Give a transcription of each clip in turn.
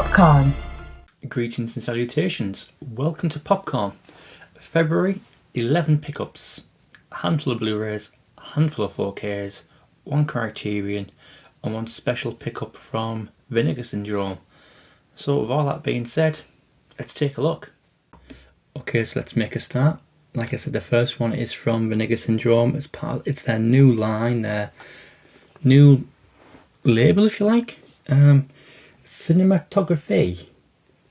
Popcorn. Greetings and salutations. Welcome to Popcorn. February, 11 pickups, a handful of Blu-rays, a handful of 4Ks, one Criterion, and one special pickup from Vinegar Syndrome. So with all that being said, let's take a look. Okay, so let's make a start. Like I said, the first one is from Vinegar Syndrome. It's their new line, their new label, if you like. Cinematography,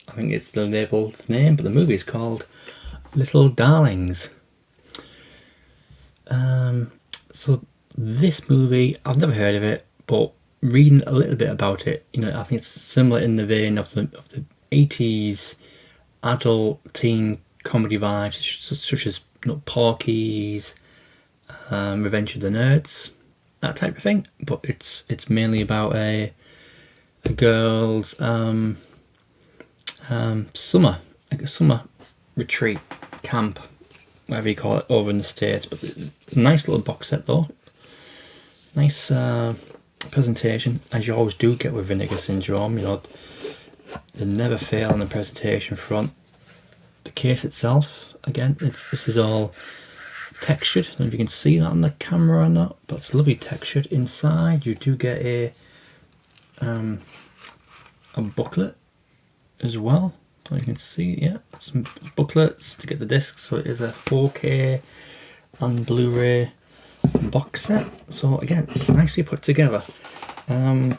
I think it's the label's name, but the movie is called Little Darlings. So this movie, I've never heard of it, but reading a little bit about it, I think it's similar in the vein of the 80s adult teen comedy vibes, such as Porky's, Revenge of the Nerds, that type of thing. But it's mainly about a girl's summer retreat camp, whatever you call it, over in the States. But nice little box set though, nice presentation, as you always do get with Vinegar Syndrome. They never fail on the presentation front. The case itself, again, this is all textured. I don't know if you can see that on the camera or not, but it's lovely textured. Inside you do get a booklet as well. So you can see, yeah, some booklets to get the disc. So it is a 4K and Blu-ray box set. So again, it's nicely put together. I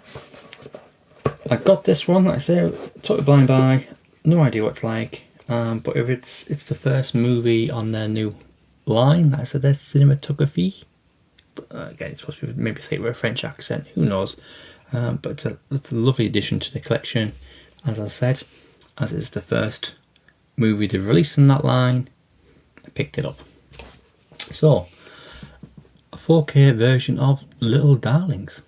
got this one, like I say, took it blind buy, no idea what it's like. But if it's the first movie on their new line, like I said, their cinematography. But again, it's supposed to be, maybe say it with a French accent, who knows. But it's a lovely addition to the collection, as I said, as it's the first movie to release in that line. I picked it up. So, a 4K version of Little Darlings.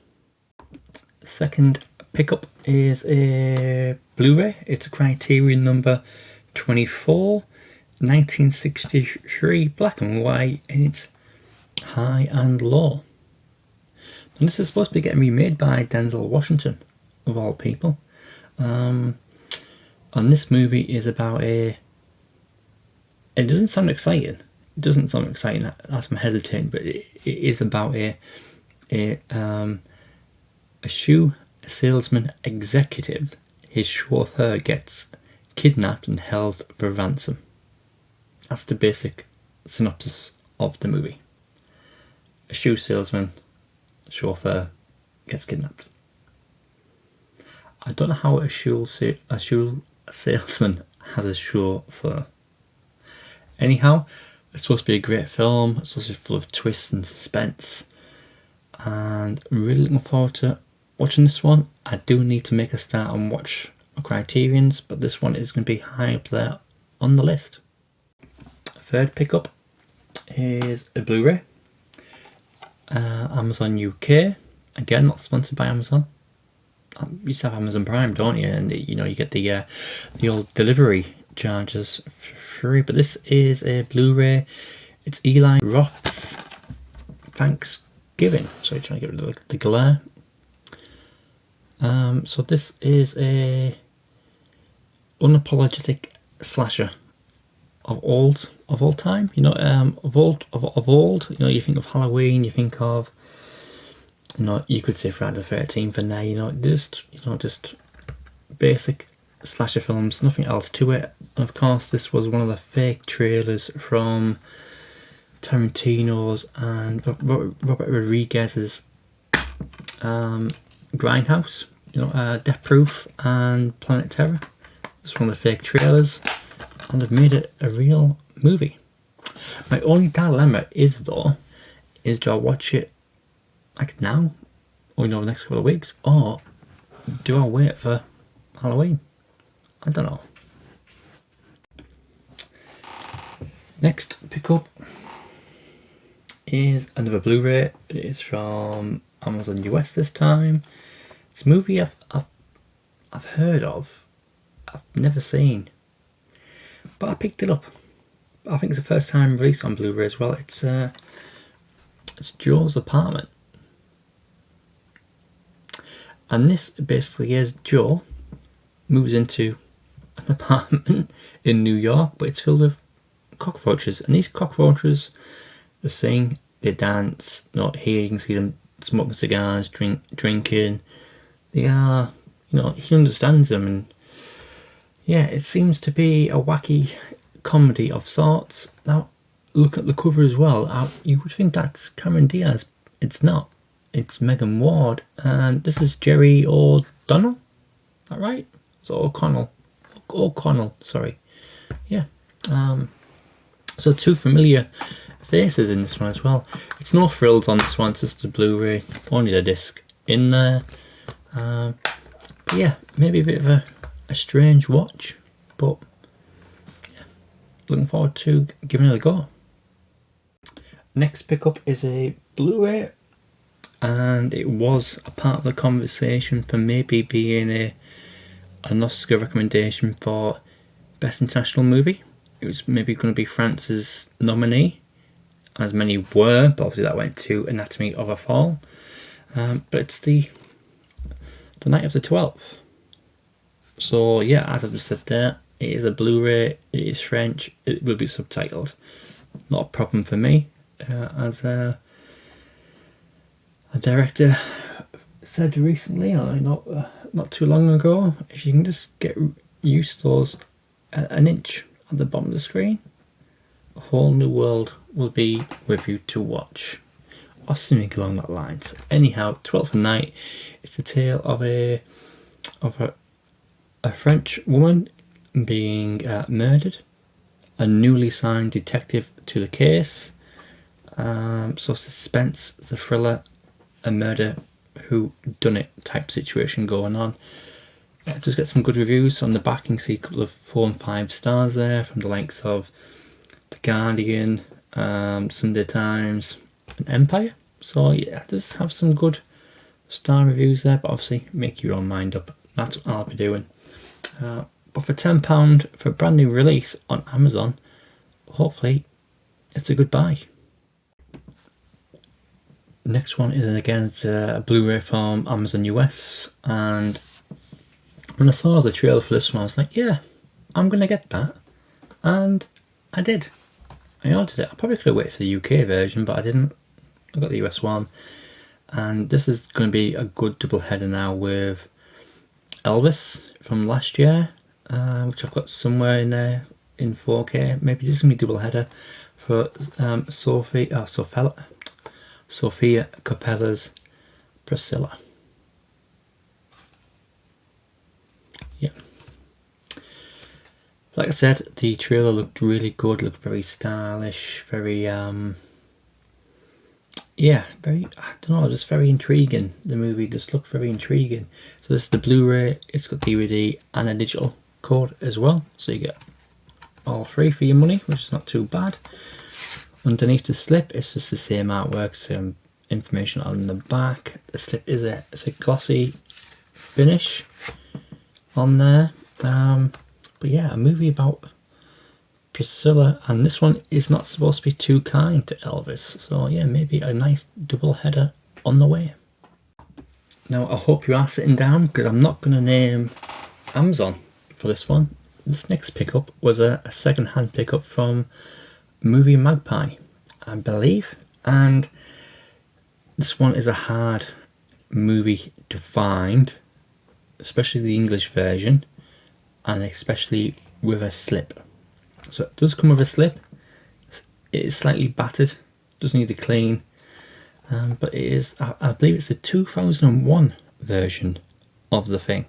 Second pickup is a Blu-ray. It's a Criterion number 24, 1963, black and white, and it's high and low. And this is supposed to be getting remade by Denzel Washington, of all people. And this movie is about it doesn't sound exciting. It doesn't sound exciting, that's my hesitating, but it is about a shoe salesman executive. His chauffeur gets kidnapped and held for ransom. That's the basic synopsis of the movie. A shoe salesman chauffeur gets kidnapped. I don't know how a shoe salesman has a chauffeur. Anyhow, it's supposed to be a great film. It's supposed to be full of twists and suspense, and really looking forward to watching this one. I do need to make a start and watch Criterion's, but this one is going to be high up there on the list. Third pickup is a Blu-ray. Amazon UK, again not sponsored by Amazon. You used to have Amazon Prime, don't you? And you get the old delivery charges for free. But this is a Blu-ray. It's Eli Roth's Thanksgiving. So you're trying to get rid of the glare. So this is a unapologetic slasher of all time. Of old. You think of Halloween. You think of, you could say Friday the 13th, and now just basic slasher films, nothing else to it. And of course, this was one of the fake trailers from Tarantino's and Robert Rodriguez's Grindhouse. Death Proof and Planet Terror. It's one of the fake trailers, and they've made it a real movie. My only dilemma is do I watch it like now, or the next couple of weeks, or do I wait for Halloween? I don't know. Next pickup is another Blu-ray. It's from Amazon US this time. It's a movie I've heard of, I've never seen, but I picked it up. I think it's the first time released on Blu-ray as well. It's Joe's Apartment. And this basically is Joe moves into an apartment in New York, but it's filled with cockroaches. And these cockroaches, they sing, they dance. Here you can see them smoking cigars, drinking. They are, he understands them, and yeah, it seems to be a wacky comedy of sorts. Now, look at the cover as well. You would think that's Cameron Diaz. It's not. It's Megan Ward, and this is Jerry O'Donnell. Is that right? So O'Connell. Sorry. Yeah. So two familiar faces in this one as well. It's no frills on this one. It's just the Blu-ray, only the disc in there. But yeah, maybe a bit of a strange watch, but yeah, looking forward to giving it a go. Next pickup is a Blu-ray, and it was a part of the conversation for maybe being an Oscar recommendation for Best International Movie. It was maybe going to be France's nominee, as many were, but obviously that went to Anatomy of a Fall. But it's the night of the 12th. So yeah, as I've just said there, it is a Blu-ray, it is French, it will be subtitled. Not a problem for me, as a director said recently, not too long ago, if you can just get used to those an inch at the bottom of the screen, a whole new world will be with you to watch, or something along that lines. Anyhow, 12th Night, it's a tale of a French woman being murdered, a newly signed detective to the case, so suspense, the thriller, a murder who done it type situation going on. Yeah, just get some good reviews on the back. You can see a couple of 4 and 5 stars there from the likes of The Guardian, Sunday Times and Empire. So yeah, just have some good star reviews there, but obviously make your own mind up. That's what I'll be doing. But for £10 for a brand new release on Amazon, hopefully it's a good buy. Next one is, again, it's a Blu-ray from Amazon US, and when I saw the trailer for this one, I was like, yeah, I'm going to get that. And I did. I ordered it. I probably could have waited for the UK version, but I didn't. I got the US one. And this is going to be a good double header now with Elvis from last year, which I've got somewhere in there in 4K. Maybe this is going to be double header for Sofia Coppola's Priscilla. Yeah. Like I said, the trailer looked really good, looked very stylish, very just very intriguing. The movie just looked very intriguing. So this is the Blu-ray, it's got DVD and a digital code as well, so you get all three for your money, which is not too bad. Underneath the slip, it's just the same artwork, same information on the back. The slip is a glossy finish on there. But yeah, a movie about Priscilla, and this one is not supposed to be too kind to Elvis. So yeah, maybe a nice double header on the way. Now I hope you are sitting down, because I'm not going to name Amazon for this one. This next pickup was a second-hand pickup from Movie Magpie, I believe, and this one is a hard movie to find, especially the English version, and especially with a slip. So it does come with a slip. It is slightly battered, does need a clean, but it is, I believe it's the 2001 version of the thing.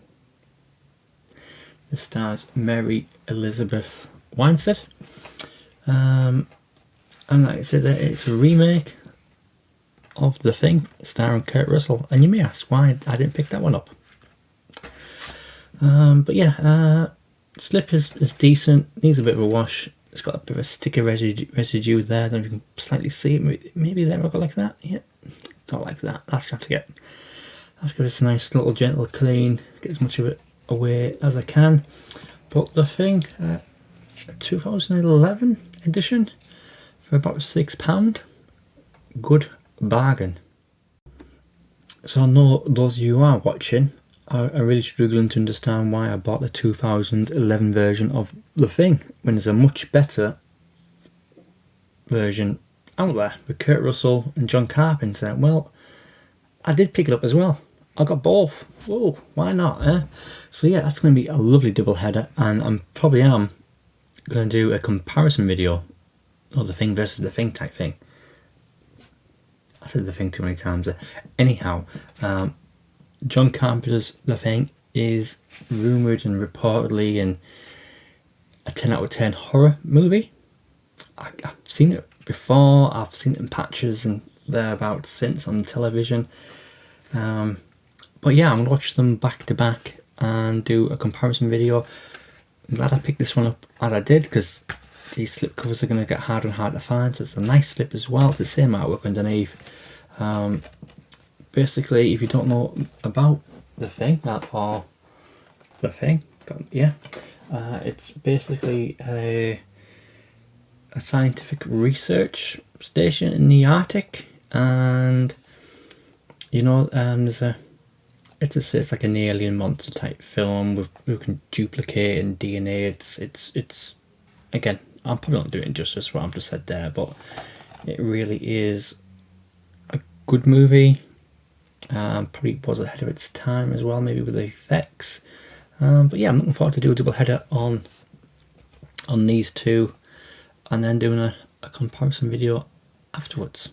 This stars Mary Elizabeth Winstead. And like I said, it's a remake of The Thing, starring Kurt Russell. And you may ask why I didn't pick that one up. But yeah, slip is decent, needs a bit of a wash. It's got a bit of a sticker residue there. I don't know if you can slightly see it. Maybe there I got like that. Yeah, it's not like that. That's have to give this a nice little gentle clean, get as much of it away as I can. But The Thing, 2011 edition for about £6. Good bargain. So I know those of you who are watching I'm really struggling to understand why I bought the 2011 version of The Thing when there's a much better version out there with Kurt Russell and John Carpenter. Well, I did pick it up as well. I got both. Whoa, why not, eh? So yeah, that's going to be a lovely double header, and I'm probably going to do a comparison video, or The Thing versus The Thing type thing. I said The Thing too many times there. Anyhow, John Carpenter's The Thing is rumoured and reportedly in a 10 out of 10 horror movie. I've seen it before, I've seen it in patches and thereabouts since on television. But yeah, I'm going to watch them back to back and do a comparison video. I'm glad I picked this one up as I did, because these slipcovers are going to get harder and harder to find. So it's a nice slip as well. It's the same artwork underneath. Basically, if you don't know about The Thing, or The Thing, yeah, it's basically a scientific research station in the Arctic, and you know, it's like an alien monster type film who can duplicate and DNA. It's again, I'm probably not doing justice what I've just said there, but it really is a good movie. Probably was ahead of its time as well, maybe with the effects. But yeah, I'm looking forward to do a double header on these two, and then doing a comparison video afterwards.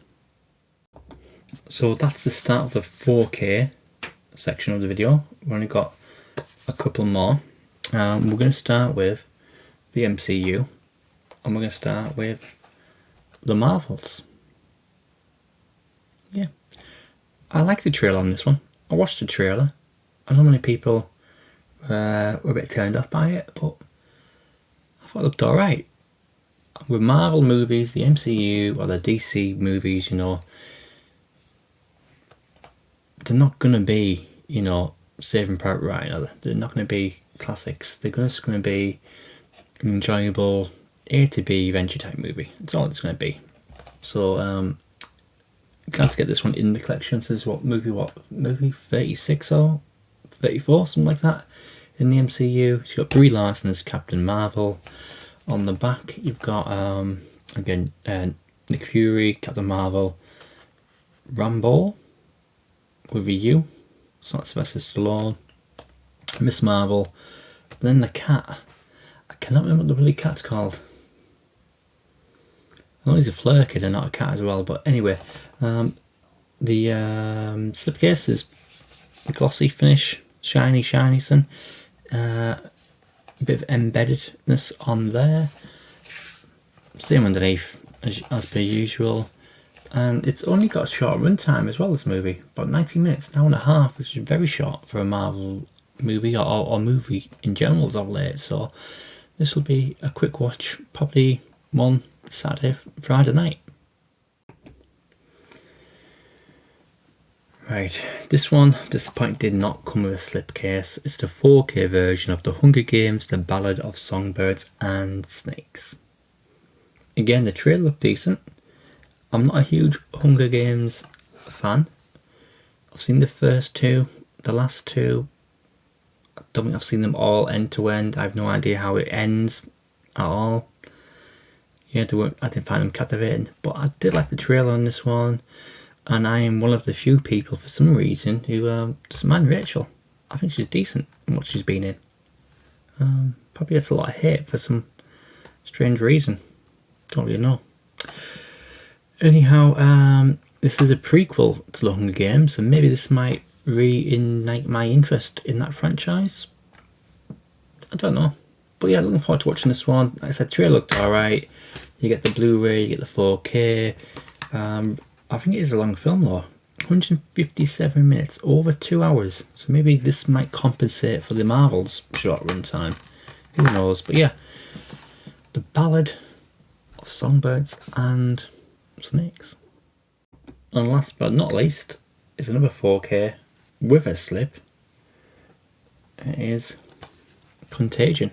So that's the start of the 4K section of the video. We've only got a couple more. We're going to start with the MCU, and we're going to start with the Marvels. Yeah, I like the trailer on this one. I watched the trailer. I know many people were a bit turned off by it, but I thought it looked alright. With Marvel movies, the MCU or the DC movies, you know, they're not going to be, you know, Saving Private Ryan, are they? They're not going to be classics. They're just going to be an enjoyable A to B adventure type movie. That's all it's going to be. So, glad to get this one in the collection. This is movie 36 or 34, something like that, in the MCU. So you've got Brie Larson as Captain Marvel. On the back, you've got again Nick Fury, Captain Marvel, Rambo with a U. It's not Sylvester Stallone. Miss Marvel. And then the cat. I cannot remember what the bloody cat's called. I know he's a flare kid and not a cat as well, but anyway, the slipcase is a glossy finish, shiny son. A bit of embeddedness on there. Same underneath as per usual. And it's only got a short runtime as well, this movie. About 90 minutes, an hour and a half, which is very short for a Marvel movie or movie in general as of late. So this will be a quick watch, probably one Saturday, Friday night. Right, this one, disappointing, did not come with a slipcase. It's the 4K version of The Hunger Games, The Ballad of Songbirds and Snakes. Again, the trailer looked decent. I'm not a huge Hunger Games fan. I've seen the first two, the last two. I don't think I've seen them all end to end. I have no idea how it ends at all. Yeah, I didn't find them captivating, but I did like the trailer on this one. And I am one of the few people, for some reason, who doesn't mind Rachel. I think she's decent in what she's been in. Probably gets a lot of hate for some strange reason. Don't really know. Anyhow, this is a prequel to The Hunger Games, and maybe this might reignite my interest in that franchise. I don't know. But yeah, looking forward to watching this one. Like I said, trailer looked alright. You get the Blu Ray, you get the 4K. I think it is a long film though. 157 minutes, over 2 hours. So maybe this might compensate for the Marvel's short run time. Who knows? But yeah, The Ballad of Songbirds and Snakes. And last but not least is another 4K with a slip. It is Contagion.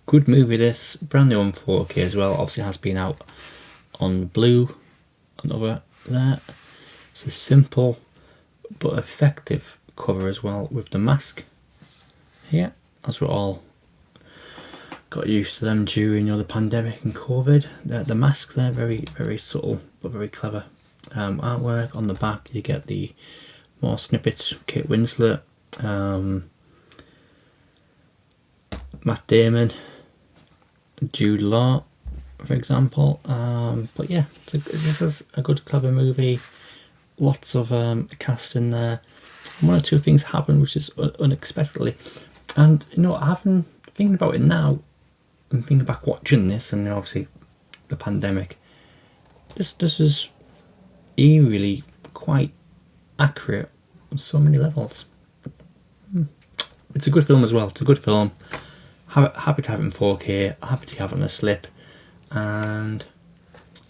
Good movie this, brand new on 4K as well. Obviously has been out on Blue and over that. It's a simple but effective cover as well with the mask here, as we're all got used to them during the pandemic and COVID. The mask there, very subtle but very clever artwork. On the back you get the more snippets, Kate Winslet, Matt Damon, Jude Law, for example. But yeah, this is a good clever movie. Lots of cast in there. One or two things happen which is unexpectedly, and thinking about it now and thinking back watching this, and obviously the pandemic, this is eerily quite accurate on so many levels. It's a good film as well. It's a good film. Happy to have it in 4K, happy to have it on a slip, and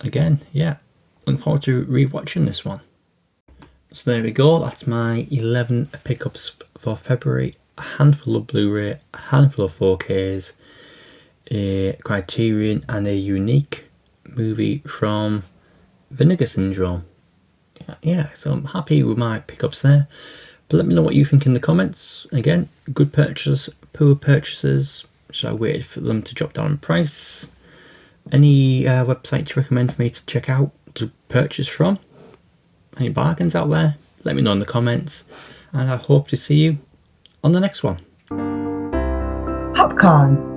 again, yeah, looking forward to re-watching this one. So there we go, that's my 11 pickups for February. A handful of Blu Ray, a handful of 4Ks, a Criterion, and a unique movie from Vinegar Syndrome. Yeah, so I'm happy with my pickups there. But let me know what you think in the comments. Again, good purchases, poor purchases. Should I wait for them to drop down in price? Any websites you recommend for me to check out to purchase from? Any bargains out there? Let me know in the comments, and I hope to see you on the next one. Popcorn.